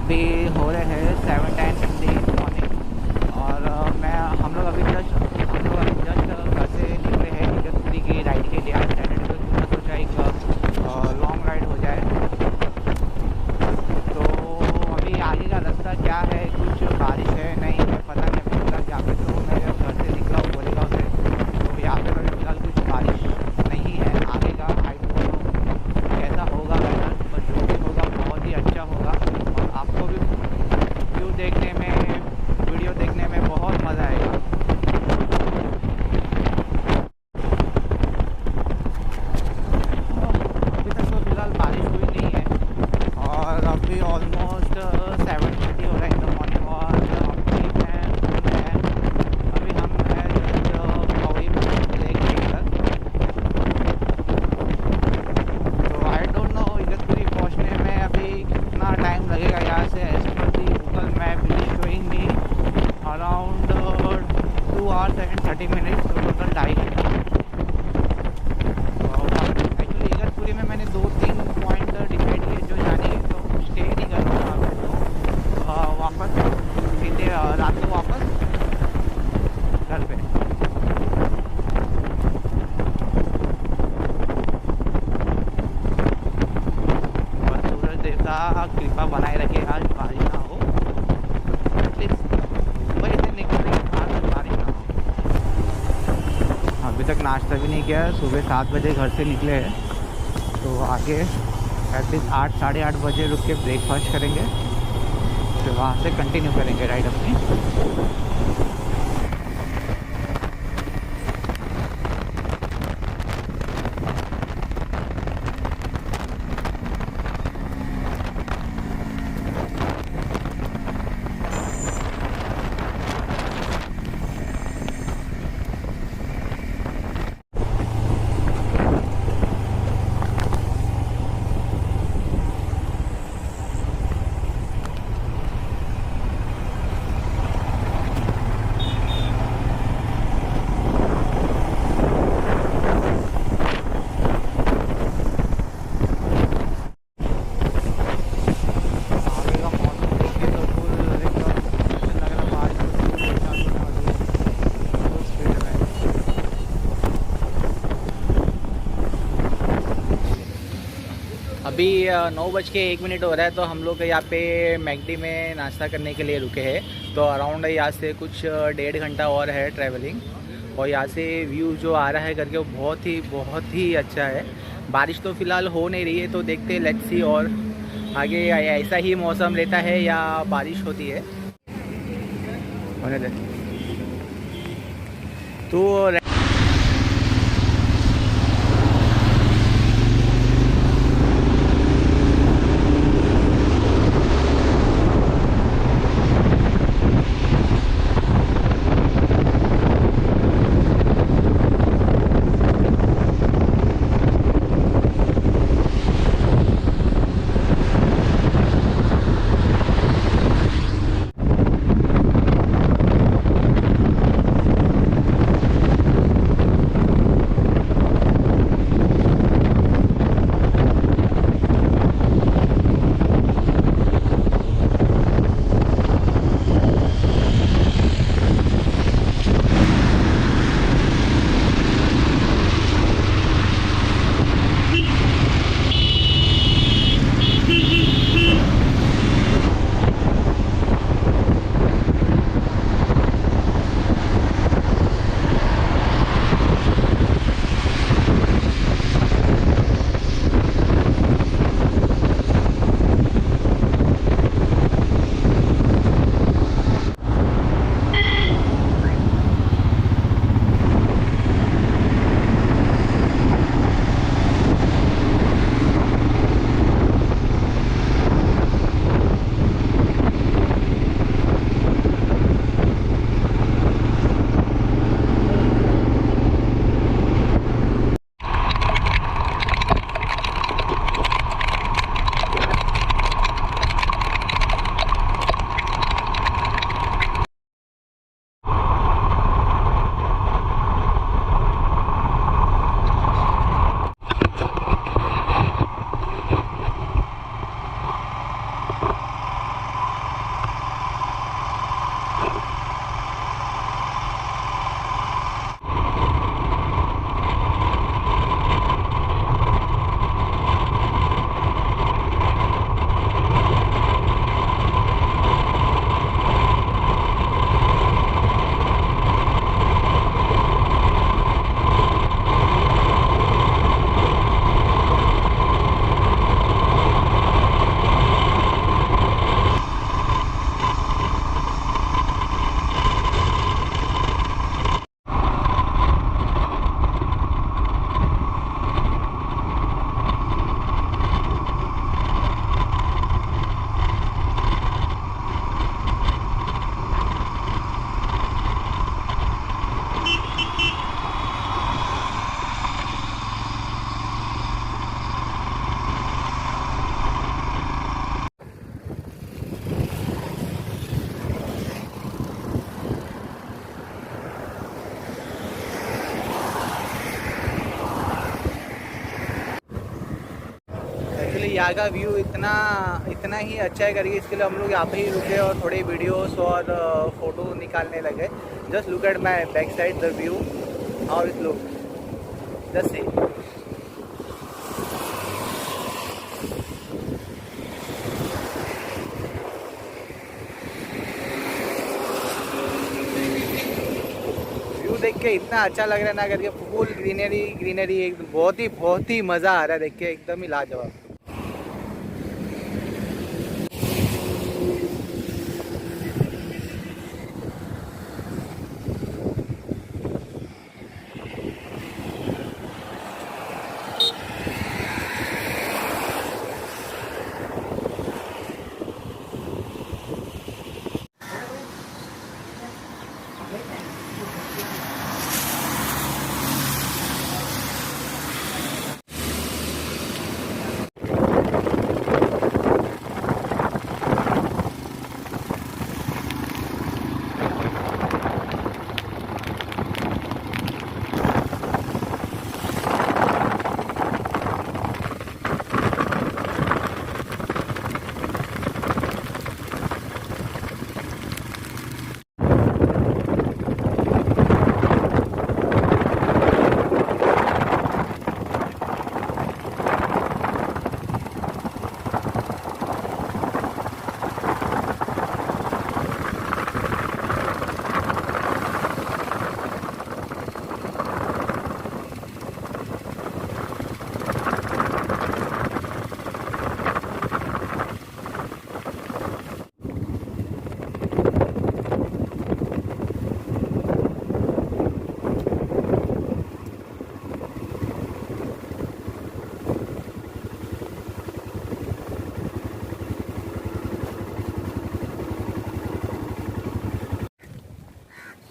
अभी हो रहे हैं 7:10 इन दी मॉर्निंग। और हम लोग अभी जस्ट घर से निकले हैं इगतपुरी की राइड के लिए। आज सैटरडे को क्यों ना सोचा एक लॉन्ग राइड हो जाए। तो अभी आगे का रास्ता क्या है, कुछ बारिश है नहीं है पता नहीं। अभी फिलहाल यहाँ पे तो मैं घर से निकला हूँ बोलेगा से, तो यहाँ पे अभी फिलहाल कुछ बारिश नहीं है। आगे का आई डोंट नो कैसा होगा वेदर, पर जो भी होगा बहुत ही अच्छा होगा। और आपको भी व्यू देखने में, वीडियो देखने में बहुत मज़ा आएगा। अभी तक तो फिलहाल बारिश हुई नहीं है और अभी ऑलमोस्ट 7:30 हो रहा है इन द मॉर्निंग। और अभी हम हैं जस्ट कवई लेक के इधर। तो आई डोंट नो इगतपुरी पहुंचने में अभी कितना टाइम लगेगा यहाँ से। As per the Google map is showing me around 2 hours and 30 minutes, तो टोटल 2.5 घंटा। एक्चुअली इगतपुरी में मैंने 2-3 पॉइंट डिसाइड किए जो जाने के, तो स्टे नहीं कर रहा वहाँ पे। तो वापस सीधे रात को वापस घर पे। और सूरज देवता कृपा बनाए रखे, आज बारिश ना हो। एटलीस्ट मुंबई से निकलने के बाद बारिश ना हो। अभी तक नाश्ता भी नहीं किया है। सुबह 7 बजे घर से निकले हैं, तो आगे एटलीस्ट 8 साढ़े 8 बजे रुक के ब्रेकफास्ट करेंगे, फिर वहाँ से कंटिन्यू करेंगे राइड अपनी। आगे का मौसम देख के तो फुल एकदम ऐसा लग रहा बारिश फुल चालू होने वाली है, फुल स्पीड में। अभी 9:01 हो रहा है, तो हम लोग यहाँ पे मैकडी में नाश्ता करने के लिए रुके हैं। तो अराउंड यहाँ से कुछ 1.5 घंटा और है ट्रैवलिंग। और यहाँ से व्यू जो आ रहा है करके वो बहुत ही अच्छा है। बारिश तो फ़िलहाल हो नहीं रही है, तो देखते हैं लेट्स सी और आगे ऐसा ही मौसम रहता है या बारिश होती है। होने दे तो यहाँ का व्यू इतना इतना ही अच्छा है करके इसके लिए हम लोग यहाँ पे ही रुके और थोड़े वीडियोस और फ़ोटो निकालने लगे। Just look at my back side the view how it look, just see. देख के इतना अच्छा लग रहा है ना करके, फुल ग्रीनरी ग्रीनरी, एक बहुत ही मज़ा आ रहा है देख के, एकदम ही लाजवाब।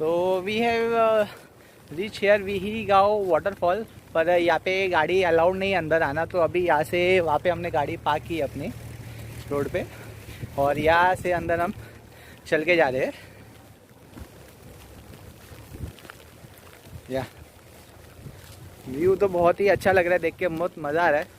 तो we have reach here Vihi गाँव वाटरफॉल, पर यहाँ पे गाड़ी अलाउड नहीं अंदर आना, तो अभी यहाँ से वहाँ पे हमने गाड़ी पार्क की अपनी रोड पे, और यहाँ से अंदर हम चल के जा रहे हैं। या व्यू तो बहुत ही अच्छा लग रहा है देख के, बहुत मज़ा आ रहा है।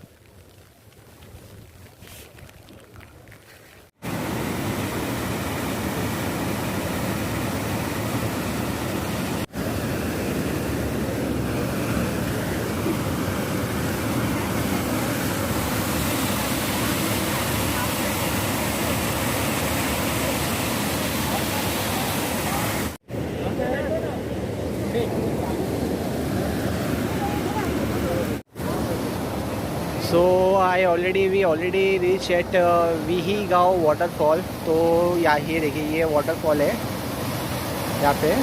So we already reach at Vihi गाँव वाटरफॉल। तो यहाँ देखिए ये वाटरफॉल है, यहाँ पे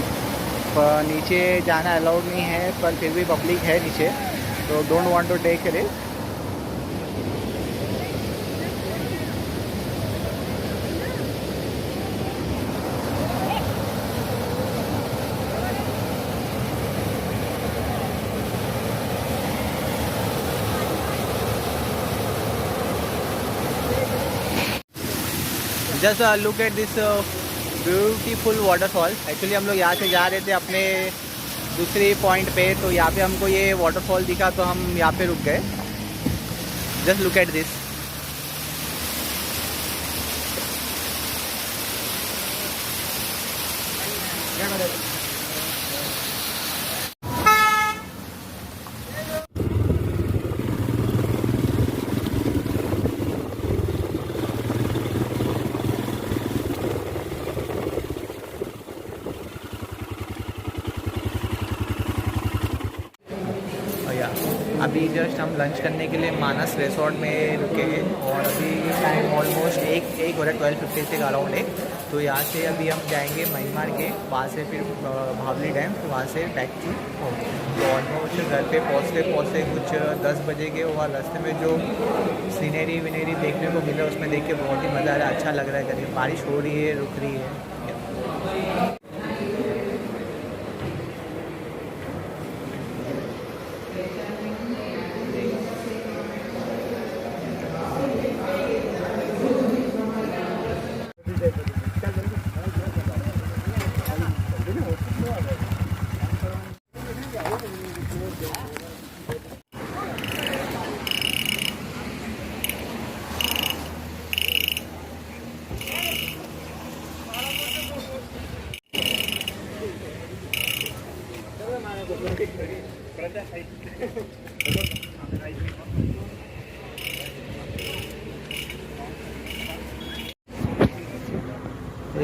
पर नीचे जाना अलाउड नहीं है, पर फिर भी पब्लिक है नीचे, तो don't want to take risk. Just look at this beautiful waterfall. Actually हम लोग यहाँ से जा रहे थे अपने दूसरी पॉइंट पे, तो यहाँ पे हमको ये वाटरफॉल दिखा तो हम यहाँ पे रुक गए। Just look at this. अभी जस्ट हम लंच करने के लिए मानस रिसोर्ट में रुके हैं, और अभी टाइम ऑलमोस्ट एक हो रहा है, 12:50 से अराउंड है। तो यहाँ से अभी हम जाएंगे म्यांमार के, वहाँ से फिर भावली डैम, फिर वहाँ से बैक टू होम। तो ऑलमोस्ट घर पे पहुँचते कुछ 10 बजे के, वहाँ रास्ते में जो सीनरी विनरी देखने को मिला उसमें देख के बहुत ही मज़ा आ रहा है, अच्छा लग रहा है करके। बारिश हो रही है, रुक रही है।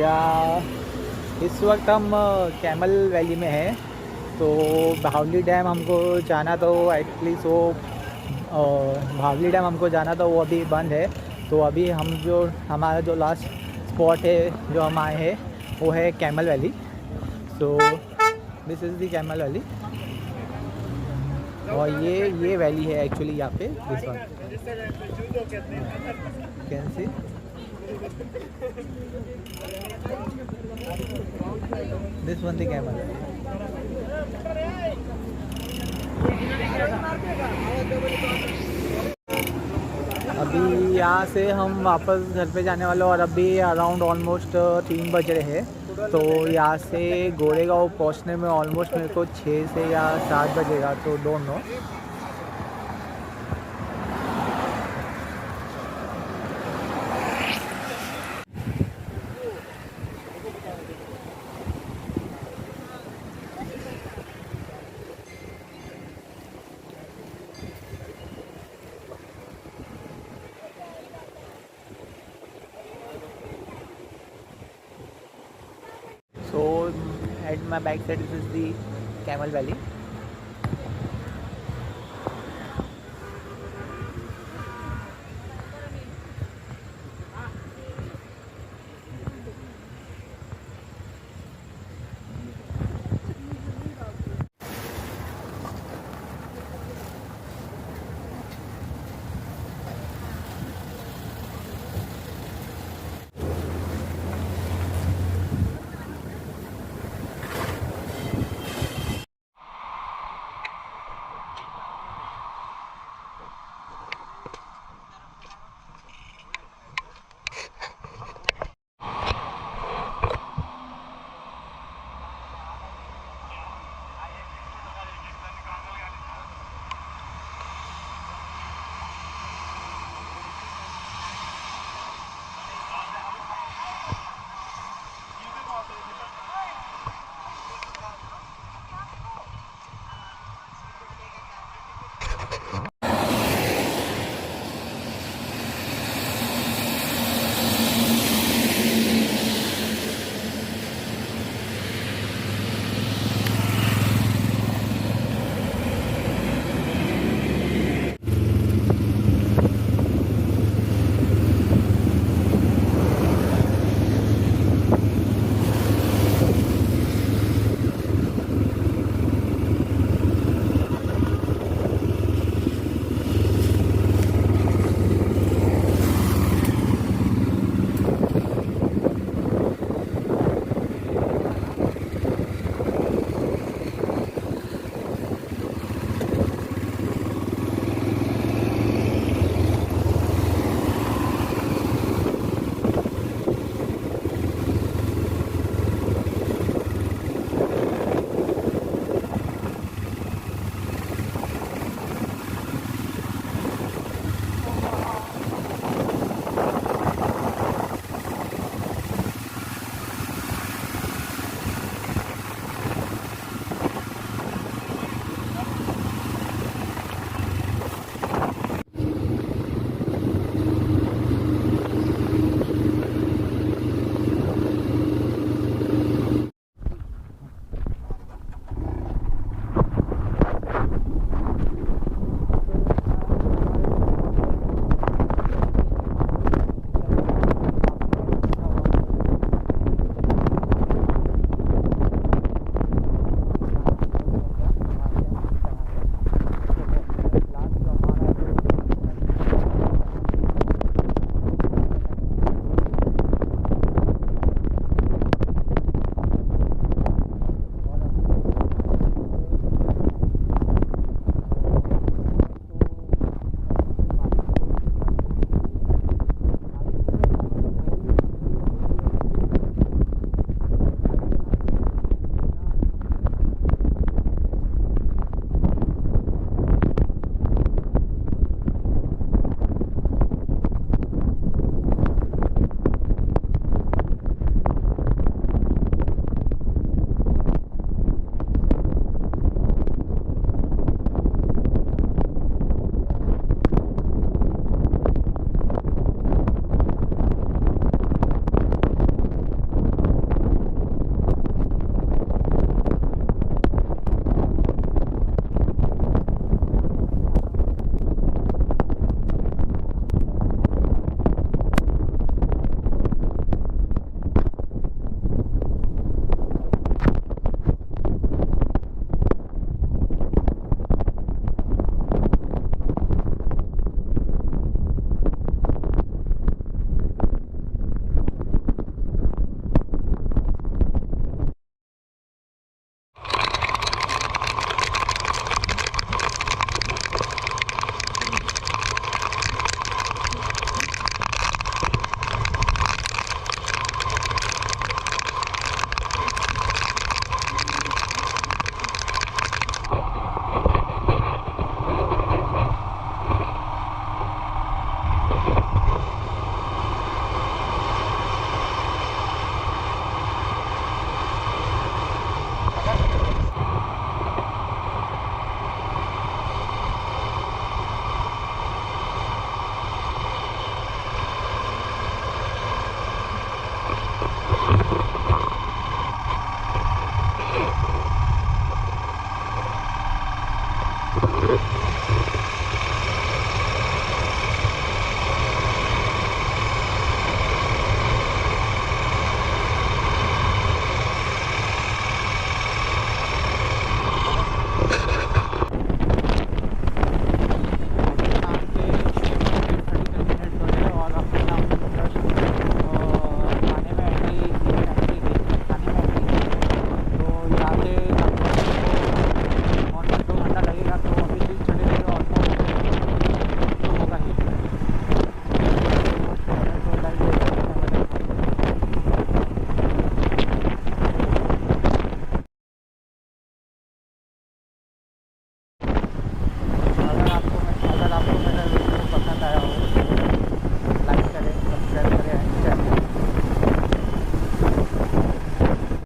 या इस वक्त हम कैमल वैली में हैं। तो भावली डैम हमको जाना तो एटलीस्ट वो भावली डैम हमको जाना तो वो अभी बंद है। तो अभी हम जो हमारा जो लास्ट स्पॉट है जो हम आए हैं वो है camel valley. So this is the camel valley और ये वैली है एक्चुअली यहाँ पे this one can see. This one the camel. अभी यहाँ से हम वापस घर पे जाने वाले और अभी अराउंड ऑलमोस्ट 3 बज रहे हैं। तो यहाँ से गोरेगांव पहुँचने में ऑलमोस्ट मेरे को 6 से या 7 बजेगा, तो don't know. So at my back side this is the Camel Valley.